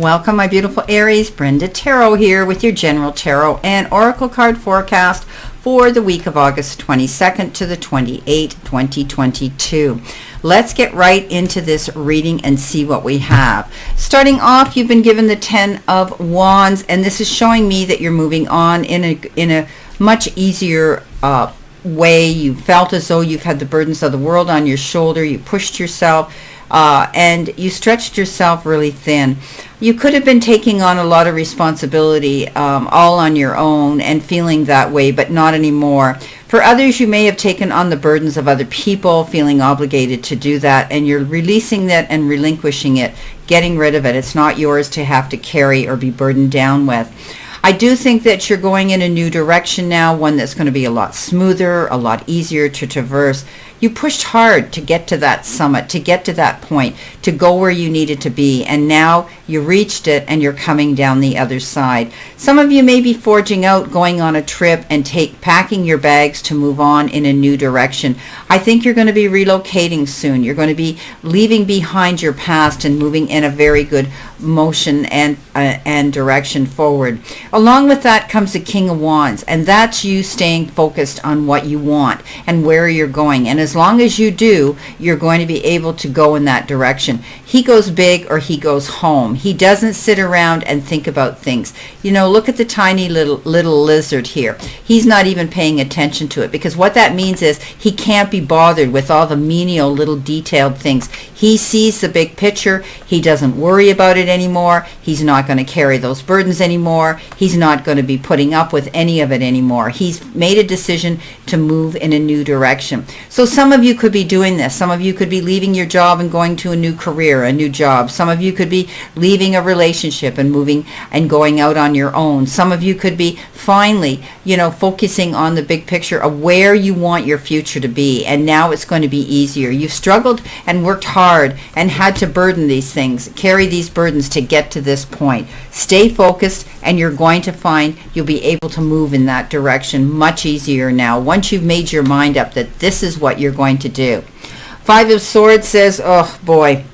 Welcome, my beautiful Aries. Brenda Tarot here with your General Tarot and Oracle card forecast for the week of August 22nd to the 28th, 2022. Let's get right into this reading and see what we have. Starting off, you've been given the 10 of Wands, and this is showing me that you're moving on in a much easier way. You felt as though you've had the burdens of the world on your shoulder. You pushed yourself and you stretched yourself really thin. You could have been taking on a lot of responsibility all on your own and feeling that way, but not anymore. For others, you may have taken on the burdens of other people, feeling obligated to do that, and you're releasing that and relinquishing it, getting rid of it. It's not yours to have to carry or be burdened down with. I do think that you're going in a new direction now, one that's going to be a lot smoother, a lot easier to traverse. You pushed hard to get to that summit, to get to that point, to go where you needed to be, and now you reached it and you're coming down the other side. Some of you may be forging out, going on a trip and packing your bags to move on in a new direction. I think you're going to be relocating soon. You're going to be leaving behind your past and moving in a very good motion and direction forward. Along with that comes the King of Wands, and that's you staying focused on what you want and where you're going. And as long as you do, you're going to be able to go in that direction. He goes big or he goes home. He doesn't sit around and think about things. You know, look at the tiny little lizard here. He's not even paying attention to it, because what that means is he can't be bothered with all the menial little detailed things. He sees the big picture. He doesn't worry about it anymore. He's not going to carry those burdens anymore. He's not going to be putting up with any of it anymore. He's made a decision to move in a new direction. So some of you could be doing this. Some of you could be leaving your job and going to a new career, a new job. Some of you could be leaving a relationship and moving and going out on your own. Some of you could be finally, focusing on the big picture of where you want your future to be. And now it's going to be easier. You've struggled and worked hard and had to burden these things, carry these burdens to get to this point. Stay focused, and you're going to find you'll be able to move in that direction much easier now, once you've made your mind up that this is what you're going to do. Five of Swords says, oh boy,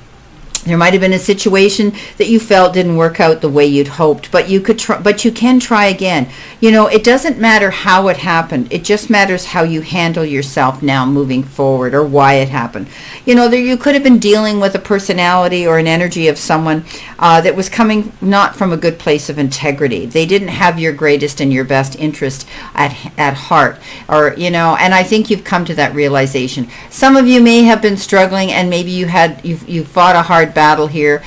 there might have been a situation that you felt didn't work out the way you'd hoped, but you can try again. It doesn't matter how it happened. It just matters how you handle yourself now moving forward, or why it happened. You could have been dealing with a personality or an energy of someone that was coming not from a good place of integrity. They didn't have your greatest and your best interest at heart, and I think you've come to that realization. Some of you may have been struggling, and maybe you fought a hard battle here.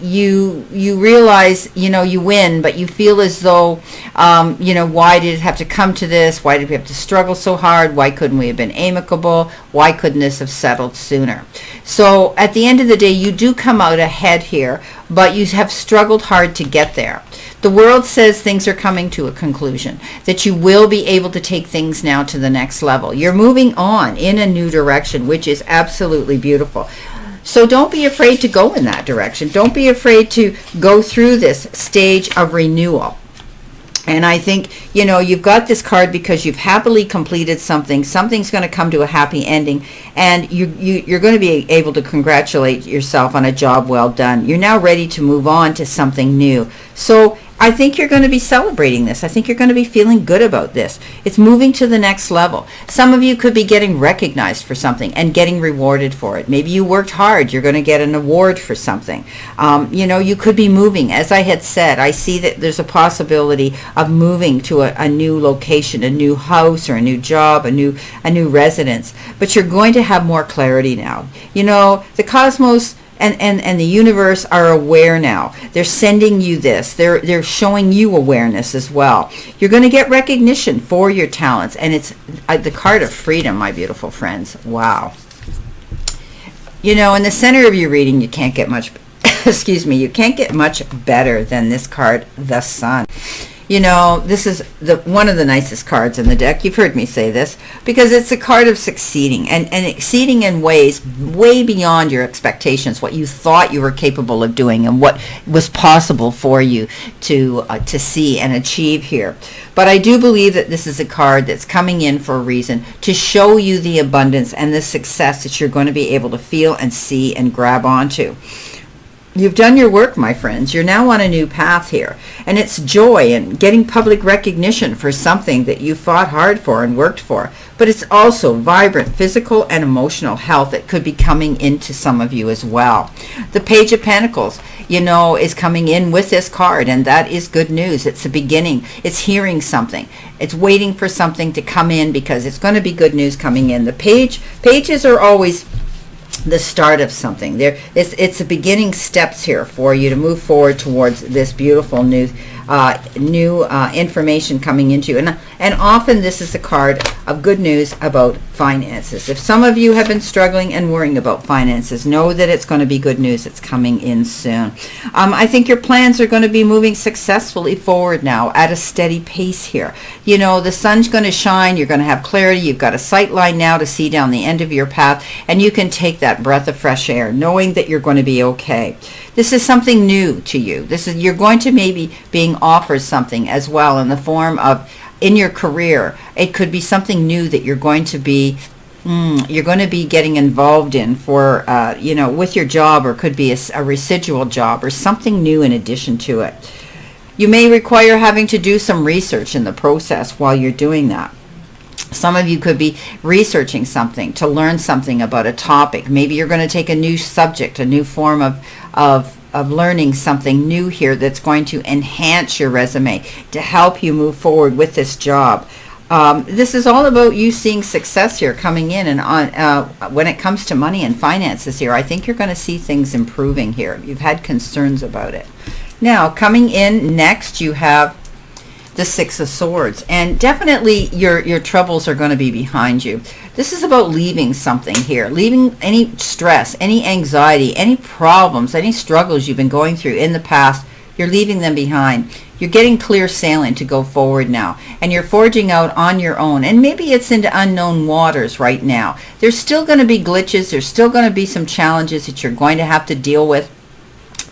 You realize, you win, but you feel as though, why did it have to come to this? Why did we have to struggle so hard? Why couldn't we have been amicable? Why couldn't this have settled sooner? So at the end of the day, you do come out ahead here, but you have struggled hard to get there. The world says things are coming to a conclusion, that you will be able to take things now to the next level. You're moving on in a new direction, which is absolutely beautiful. So don't be afraid to go in that direction. Don't be afraid to go through this stage of renewal. And I think, you've got this card because you've happily completed something. Something's going to come to a happy ending, and you're going to be able to congratulate yourself on a job well done. You're now ready to move on to something new. So I think you're going to be celebrating this. I think you're going to be feeling good about this. It's moving to the next level. Some of you could be getting recognized for something and getting rewarded for it. Maybe you worked hard. You're going to get an award for something. You could be moving. As I had said, I see that there's a possibility of moving to a new location, a new house, or a new job, a new residence. But you're going to have more clarity now. The cosmos and the universe are aware now. They're sending you this. They're showing you awareness as well. You're going to get recognition for your talents, and it's the card of freedom, my beautiful friends. Wow. In the center of your reading, you can't get much you can't get much better than this card, the Sun. This is one of the nicest cards in the deck. You've heard me say this, because it's a card of succeeding and exceeding in ways way beyond your expectations, what you thought you were capable of doing and what was possible for you to see and achieve here. But I do believe that this is a card that's coming in for a reason, to show you the abundance and the success that you're going to be able to feel and see and grab onto. You've done your work, my friends. You're now on a new path here. And it's joy and getting public recognition for something that you fought hard for and worked for. But it's also vibrant physical and emotional health that could be coming into some of you as well. The Page of Pentacles, is coming in with this card, and that is good news. It's the beginning. It's hearing something. It's waiting for something to come in because it's going to be good news coming in. The pages are always the start of something. It's the beginning steps here for you to move forward towards this beautiful new information coming into you. And often this is a card of good news about finances. If some of you have been struggling and worrying about finances, know that it's going to be good news. It's coming in soon. I think your plans are going to be moving successfully forward now at a steady pace here. The sun's going to shine. You're going to have clarity. You've got a sight line now to see down the end of your path, and you can take that breath of fresh air knowing that you're going to be okay. This is something new to you. You're going to maybe being offered something as well in the form of in your career. It could be something new that you're going to be getting involved in for with your job, or could be a residual job or something new in addition to it. You may require having to do some research in the process while you're doing that. Some of you could be researching something to learn something about a topic. Maybe you're going to take a new subject, a new form of learning something new here that's going to enhance your resume to help you move forward with this job. This is all about you seeing success here coming in, and on when it comes to money and finances here, I think you're going to see things improving here. You've had concerns about it. Now, coming in next, you have the Six of Swords, and definitely your troubles are going to be behind you. This is about leaving something here, leaving any stress, any anxiety, any problems, any struggles you've been going through in the past. You're leaving them behind. You're getting clear sailing to go forward now, and you're forging out on your own, and maybe it's into unknown waters right now. There's still going to be glitches. There's still going to be some challenges that you're going to have to deal with,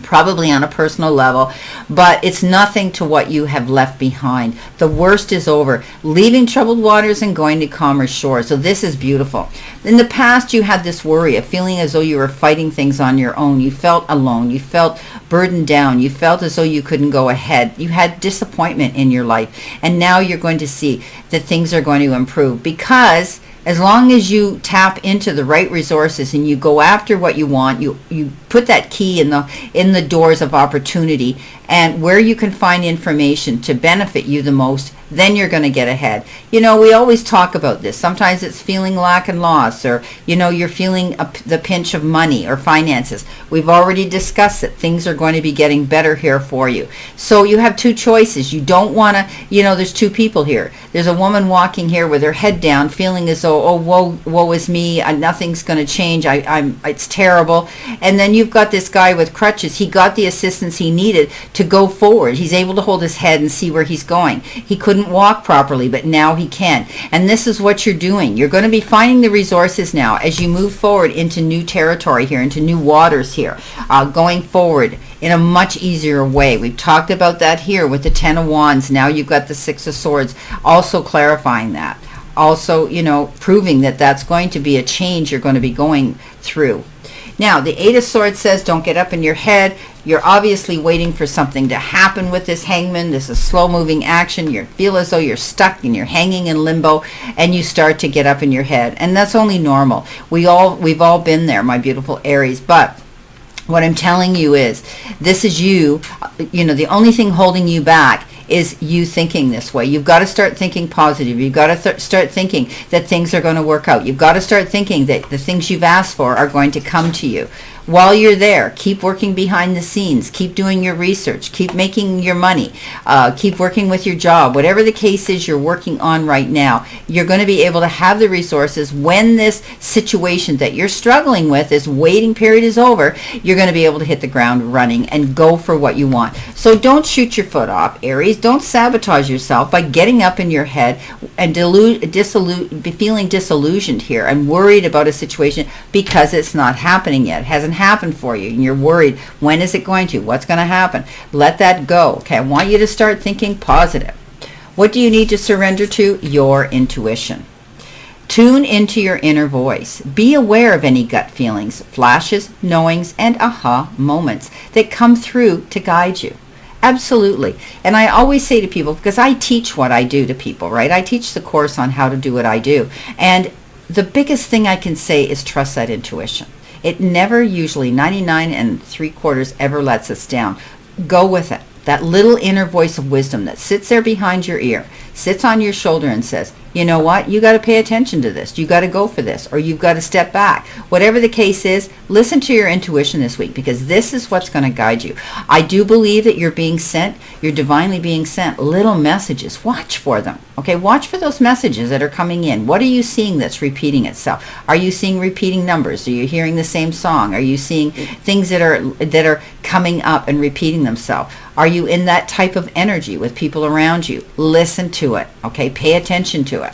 probably on a personal level, but it's nothing to what you have left behind. The worst is over, leaving troubled waters and going to calmer shores. So this is beautiful. In the past, you had this worry of feeling as though you were fighting things on your own. You felt alone. You felt burdened down. You felt as though you couldn't go ahead. You had disappointment in your life, and now you're going to see that things are going to improve, because as long as you tap into the right resources and you go after what you want, you put that key in the doors of opportunity, and where you can find information to benefit you the most, then you're going to get ahead. We always talk about this. Sometimes it's feeling lack and loss, or you're feeling the pinch of money or finances. We've already discussed that things are going to be getting better here for you. So you have two choices. You don't want to, there's two people here. There's a woman walking here with her head down, feeling as though, oh, woe is me, nothing's going to change, it's terrible. And then you've got this guy with crutches. He got the assistance he needed to go forward. He's able to hold his head and see where he's going. He couldn't walk properly, but now he can. And this is what you're doing. You're going to be finding the resources now as you move forward into new territory here, into new waters here, going forward in a much easier way. We've talked about that here with the Ten of Wands. Now you've got the Six of Swords, also clarifying that. Also, proving that that's going to be a change you're going to be going through. Now, the Eight of Swords says don't get up in your head. You're obviously waiting for something to happen with this Hangman. This is slow-moving action. You feel as though you're stuck and you're hanging in limbo, and you start to get up in your head. And that's only normal. We've all been there, my beautiful Aries. But what I'm telling you is, this is you. The only thing holding you back is you thinking this way. You've got to start thinking positive. You've got to start thinking that things are going to work out. You've got to start thinking that the things you've asked for are going to come to you. While you're there, keep working behind the scenes. Keep doing your research. Keep making your money. Keep working with your job. Whatever the case is you're working on right now, you're going to be able to have the resources when this situation that you're struggling with, this waiting period is over. You're going to be able to hit the ground running and go for what you want. So don't shoot your foot off, Aries. Don't sabotage yourself by getting up in your head and feeling disillusioned here and worried about a situation because it's not happening yet. It hasn't happened for you, and you're worried, when is it going to? What's going to happen? Let that go. Okay, I want you to start thinking positive. What do you need to surrender to? Your intuition. Tune into your inner voice. Be aware of any gut feelings, flashes, knowings, and aha moments that come through to guide you. Absolutely. And I always say to people, because I teach what I do to people, right? I teach the course on how to do what I do. And the biggest thing I can say is trust that intuition. It never, usually 99 and 3/4 ever lets us down. Go with it. That little inner voice of wisdom that sits there behind your ear, sits on your shoulder and says, you know what, you got to pay attention to this. You got to go for this, or you've got to step back. Whatever the case is, listen to your intuition this week, because this is what's going to guide you. I do believe that you're being sent, you're divinely being sent little messages. Watch for them. Okay, watch for those messages that are coming in. What are you seeing that's repeating itself? Are you seeing repeating numbers? Are you hearing the same song? Are you seeing things that are coming up and repeating themselves? Are you in that type of energy with people around you? Listen to it. Okay, pay attention to it.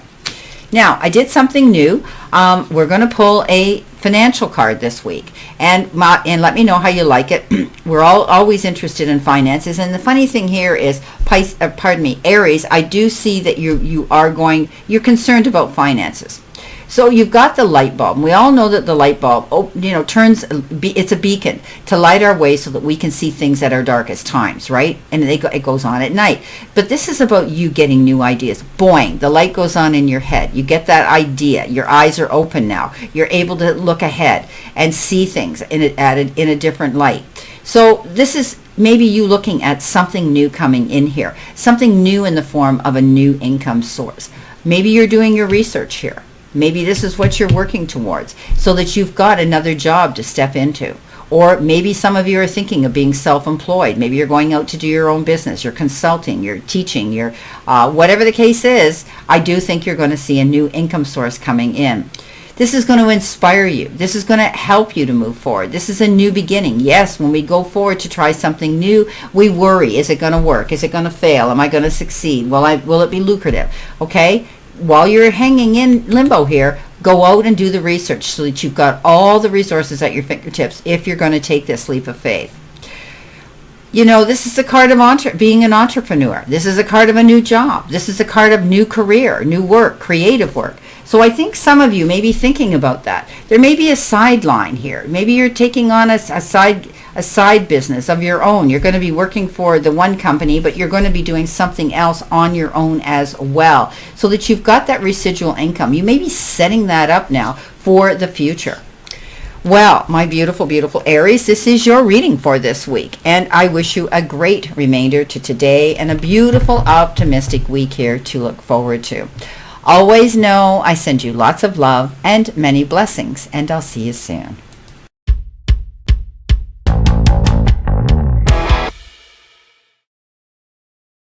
Now, I did something new. We're going to pull a financial card this week, and let me know how you like it. We're all always interested in finances, and the funny thing here is, Aries, I do see that you're concerned about finances. So you've got the light bulb. We all know that the light bulb, it's a beacon to light our way so that we can see things at our darkest times, right? And it goes on at night. But this is about you getting new ideas. Boing, the light goes on in your head. You get that idea. Your eyes are open now. You're able to look ahead and see things in a different light. So this is maybe you looking at something new coming in here, something new in the form of a new income source. Maybe you're doing your research here. Maybe this is what you're working towards, so that you've got another job to step into. Or maybe some of you are thinking of being self-employed. Maybe you're going out to do your own business. You're consulting, you're teaching, whatever the case is, I do think you're going to see a new income source coming in. This is going to inspire you. This is going to help you to move forward. This is a new beginning. Yes, when we go forward to try something new, we worry. Is it going to work? Is it going to fail? Am I going to succeed? Will it be lucrative? Okay? While you're hanging in limbo here, go out and do the research so that you've got all the resources at your fingertips if you're going to take this leap of faith. You know, this is a card of being an entrepreneur. This is a card of a new job. This is a card of new career, new work, creative work. So I think some of you may be thinking about that. There may be a sideline here. Maybe you're taking on a side business of your own. You're going to be working for the one company, but you're going to be doing something else on your own as well, so that you've got that residual income. You may be setting that up now for the future. Well, my beautiful, beautiful Aries, this is your reading for this week, and I wish you a great remainder to today and a beautiful, optimistic week here to look forward to. Always know I send you lots of love and many blessings, and I'll see you soon.